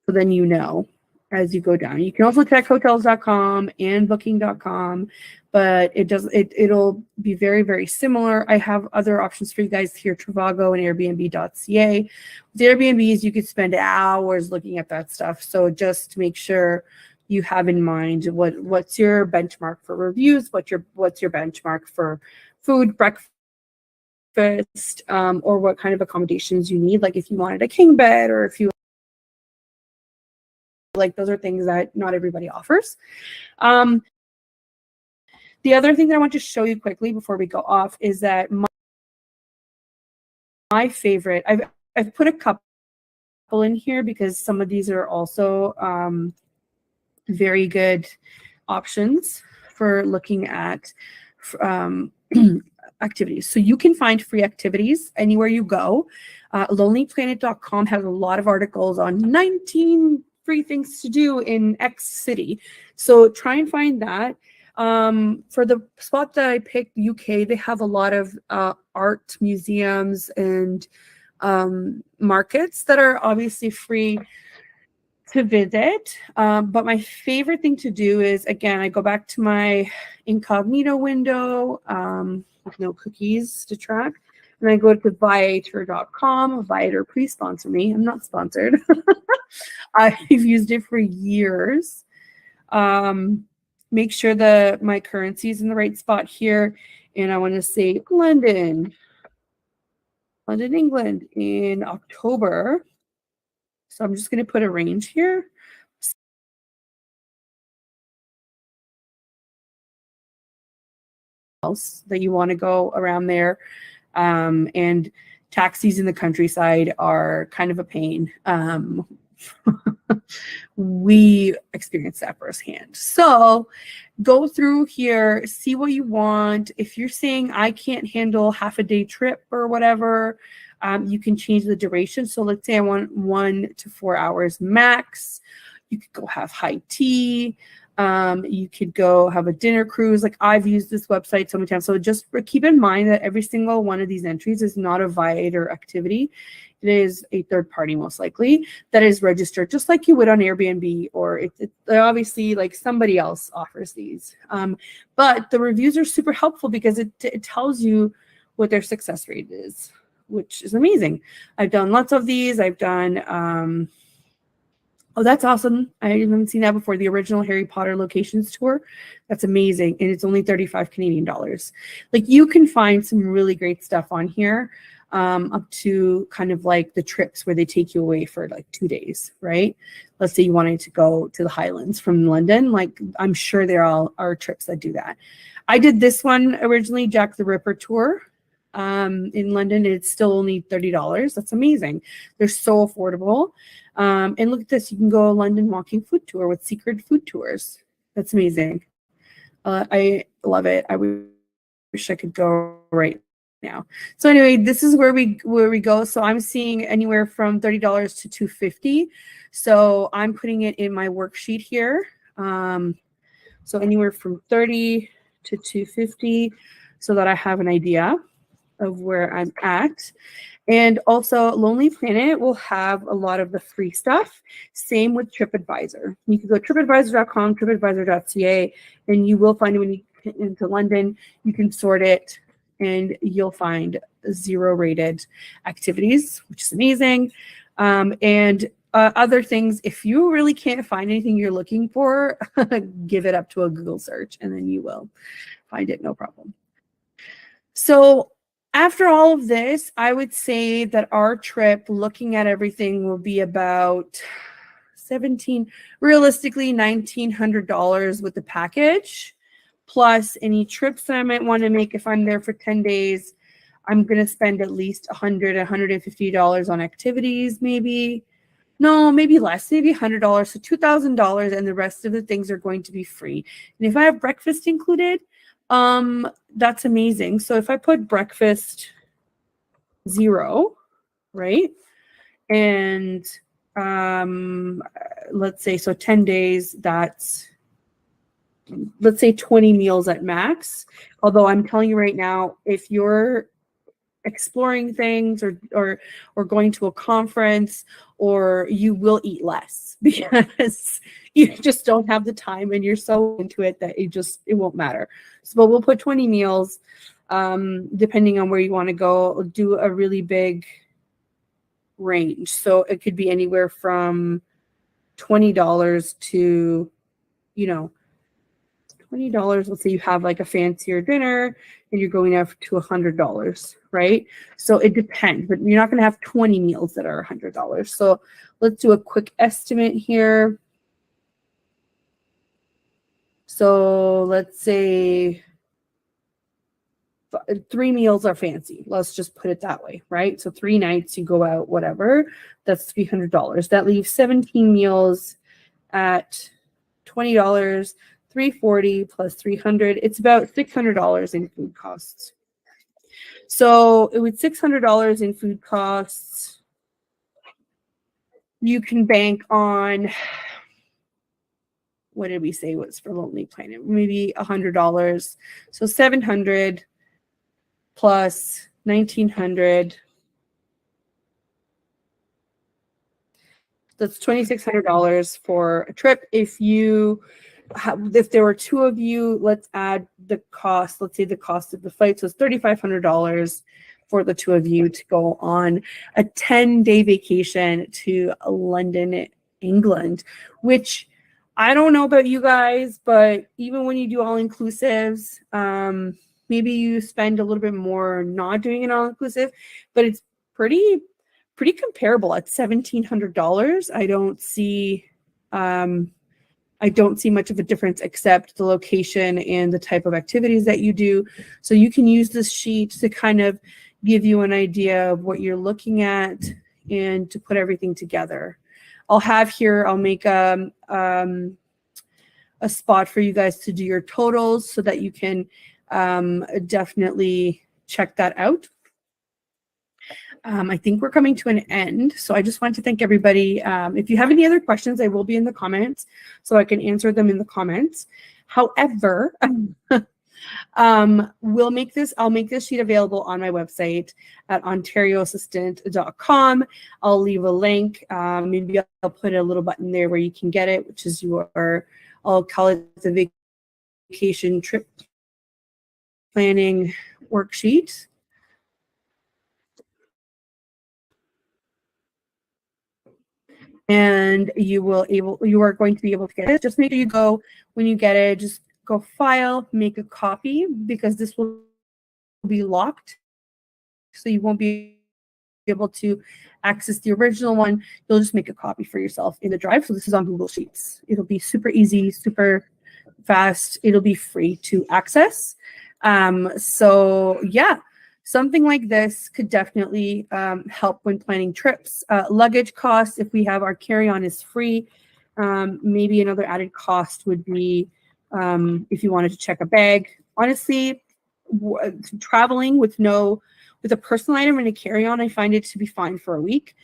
So then you know as you go down. You can also check hotels.com and booking.com, but it'll be very, very similar. I have other options for you guys here, Trivago and Airbnb.ca. With Airbnbs, you could spend hours looking at that stuff. So just make sure you have in mind what's your benchmark for reviews, what's your benchmark for food, breakfast, or what kind of accommodations you need. Like if you wanted a king bed, or if you like, those are things that not everybody offers. The other thing that I want to show you quickly before we go off is that my favorite, I've put a couple in here because some of these are also very good options for looking at activities. So you can find free activities anywhere you go. Lonelyplanet.com has a lot of articles on 19 free things to do in X city. So try and find that. For the spot that I picked, UK, they have a lot of art museums and markets that are obviously free to visit. But my favorite thing to do is, again, I go back to my incognito window with no cookies to track. And I go to viator.com. Viator, please sponsor me. I'm not sponsored. I've used it for years. Make sure that my currency is in the right spot here. And I want to say London, England in October. So I'm just going to put a range here. Else that you want to go around there. And taxis in the countryside are kind of a pain. We experienced that firsthand. So go through here, see what you want. If you're saying I can't handle half a day trip or whatever, you can change the duration. So let's say I want 1 to 4 hours max. You could go have high tea. You could go have a dinner cruise. Like, I've used this website so many times. So just keep in mind that every single one of these entries is not a Viator activity. It is a third party, most likely, that is registered just like you would on Airbnb, or it's obviously like somebody else offers these. But the reviews are super helpful because it tells you what their success rate is, which is amazing. I've done lots of these. I've done oh, that's awesome. I haven't seen that before. The original Harry Potter locations tour. That's amazing. And it's only 35 Canadian dollars. Like, you can find some really great stuff on here. up to kind of like the trips where they take you away for like 2 days, right? Let's say you wanted to go to the Highlands from London. Like, I'm sure there are trips that do that. I did this one originally, Jack the Ripper tour in London. It's still only $30. That's amazing. They're so affordable. And look at this. You can go a London walking food tour with secret food tours. That's amazing. I love it. I wish I could go right now. So anyway, this is where we go. So I'm seeing anywhere from $30 to $250. So I'm putting it in my worksheet here. So anywhere from 30 to 250, so that I have an idea of where I'm at. And also Lonely Planet will have a lot of the free stuff. Same with TripAdvisor. You can go tripadvisor.com, tripadvisor.ca, and you will find it when you get into London. You can sort it and you'll find 0 rated activities, which is amazing. And other things, if you really can't find anything you're looking for, give it up to a Google search and then you will find it, no problem. So after all of this, I would say that our trip, looking at everything, will be about realistically $1,900 with the package, plus any trips that I might want to make if I'm there for 10 days. I'm going to spend at least $150 on activities, maybe. No, maybe less, maybe $100, so $2,000, and the rest of the things are going to be free. And if I have breakfast included, that's amazing. So if I put breakfast 0, right? And let's say, so 10 days, that's, let's say 20 meals at max. Although I'm telling you right now, if you're exploring things or going to a conference, or you will eat less because you just don't have the time and you're so into it that it won't matter. So but we'll put 20 meals, depending on where you want to go. Do a really big range, so it could be anywhere from $20 to, $20. Let's say you have like a fancier dinner and you're going out to $100, right? So it depends, but you're not going to have 20 meals that are $100. So let's do a quick estimate here. So let's say 3 meals are fancy. Let's just put it that way, right? So 3 nights you go out, whatever, that's $300. That leaves 17 meals at $20. 340 plus 300, it's about $600 in food costs. So with $600 in food costs, you can bank on, what did we say was for Lonely Planet? Maybe $100. So 700 plus 1900, that's $2,600 for a trip. If there were 2 of you, let's add the cost. Let's say the cost of the flight. So it's $3,500 for the 2 of you to go on a 10-day vacation to London, England, which I don't know about you guys, but even when you do all-inclusives, maybe you spend a little bit more not doing an all-inclusive, but it's pretty comparable at $1,700. I don't see much of a difference except the location and the type of activities that you do. So you can use this sheet to kind of give you an idea of what you're looking at and to put everything together. I'll make a spot for you guys to do your totals so that you can definitely check that out. I think we're coming to an end. So I just want to thank everybody. If you have any other questions, they will be in the comments, so I can answer them in the comments. However, I'll make this sheet available on my website at ontarioassistant.com. I'll leave a link. Maybe I'll put a little button there where you can get it, which is I'll call it the vacation trip planning worksheet. And you are going to be able to get it. Just make sure you go, when you get it, just go file, make a copy, because this will be locked. So you won't be able to access the original one, you'll just make a copy for yourself in the drive. So this is on Google Sheets. It'll be super easy, super fast. It'll be free to access. So yeah, something like this could definitely help when planning trips. Luggage costs, if we have our carry-on is free. Maybe another added cost would be if you wanted to check a bag. Honestly, traveling with a personal item and a carry-on, I find it to be fine for a week.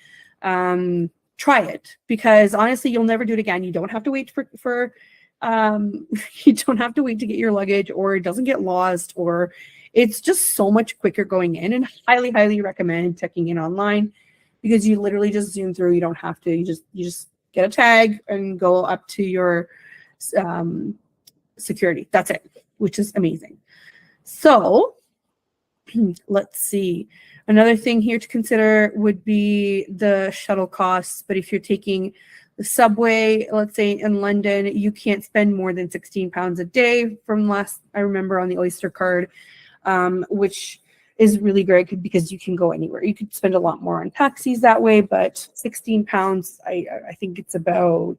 Try it, because honestly, you'll never do it again. You don't have to wait for you don't have to wait to get your luggage, or it doesn't get lost, or it's just so much quicker going in. And highly recommend checking in online, because you literally just zoom through. You don't have to. You just get a tag and go up to your security. That's it, which is amazing. So let's see. Another thing here to consider would be the shuttle costs. But if you're taking the subway, let's say in London, you can't spend more than £16 a day from last, I remember, on the Oyster card, which is really great because you can go anywhere. You could spend a lot more on taxis that way, but £16, I think it's about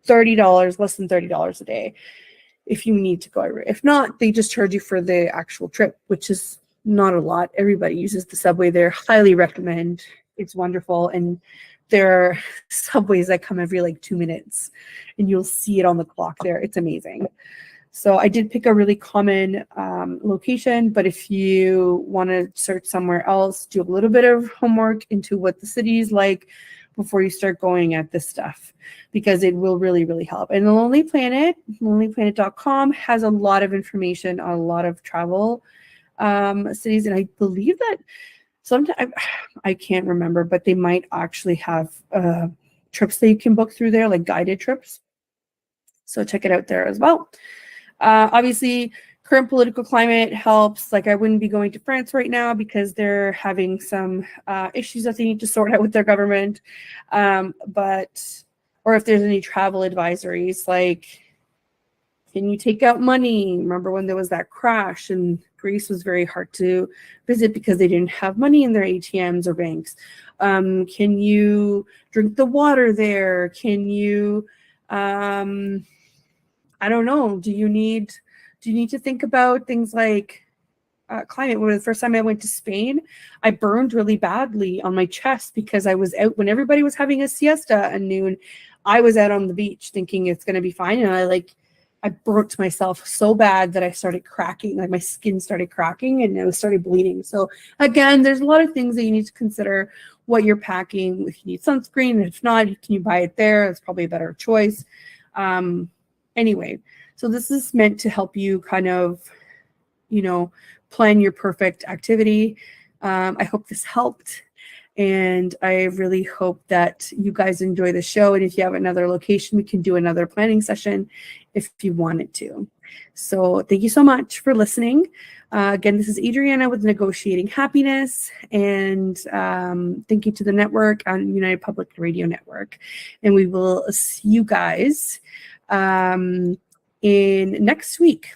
$30, less than $30 a day if you need to go. If not, they just charge you for the actual trip, which is not a lot. Everybody uses the subway there. Highly recommend. It's wonderful. And there are subways that come every like 2 minutes, and you'll see it on the clock there. It's amazing. So I did pick a really common location, but if you want to search somewhere else, do a little bit of homework into what the city is like before you start going at this stuff, because it will really help. And the Lonely Planet, lonelyplanet.com, has a lot of information on a lot of travel cities, and I believe that sometimes, I can't remember, but they might actually have trips that you can book through there, like guided trips. So check it out there as well. Obviously, current political climate helps. Like, I wouldn't be going to France right now because they're having some issues that they need to sort out with their government. Or if there's any travel advisories, like, can you take out money? Remember when there was that crash and Greece was very hard to visit because they didn't have money in their ATMs or banks. Can you drink the water there? Can you, I don't know. Do you need to think about things like climate? When the first time I went to Spain, I burned really badly on my chest because I was out when everybody was having a siesta at noon. I was out on the beach thinking it's going to be fine. And I burnt myself so bad that I started cracking, like my skin started cracking and it started bleeding. So again, there's a lot of things that you need to consider what you're packing. If you need sunscreen, if not, can you buy it there? That's probably a better choice. Anyway, so this is meant to help you kind of, plan your perfect activity. I hope this helped. And I really hope that you guys enjoy the show. And if you have another location, we can do another planning session if you wanted to. So thank you so much for listening. Again, this is Adriana with Negotiating Happiness. And thank you to the network on United Public Radio Network. And we will see you guys in next week.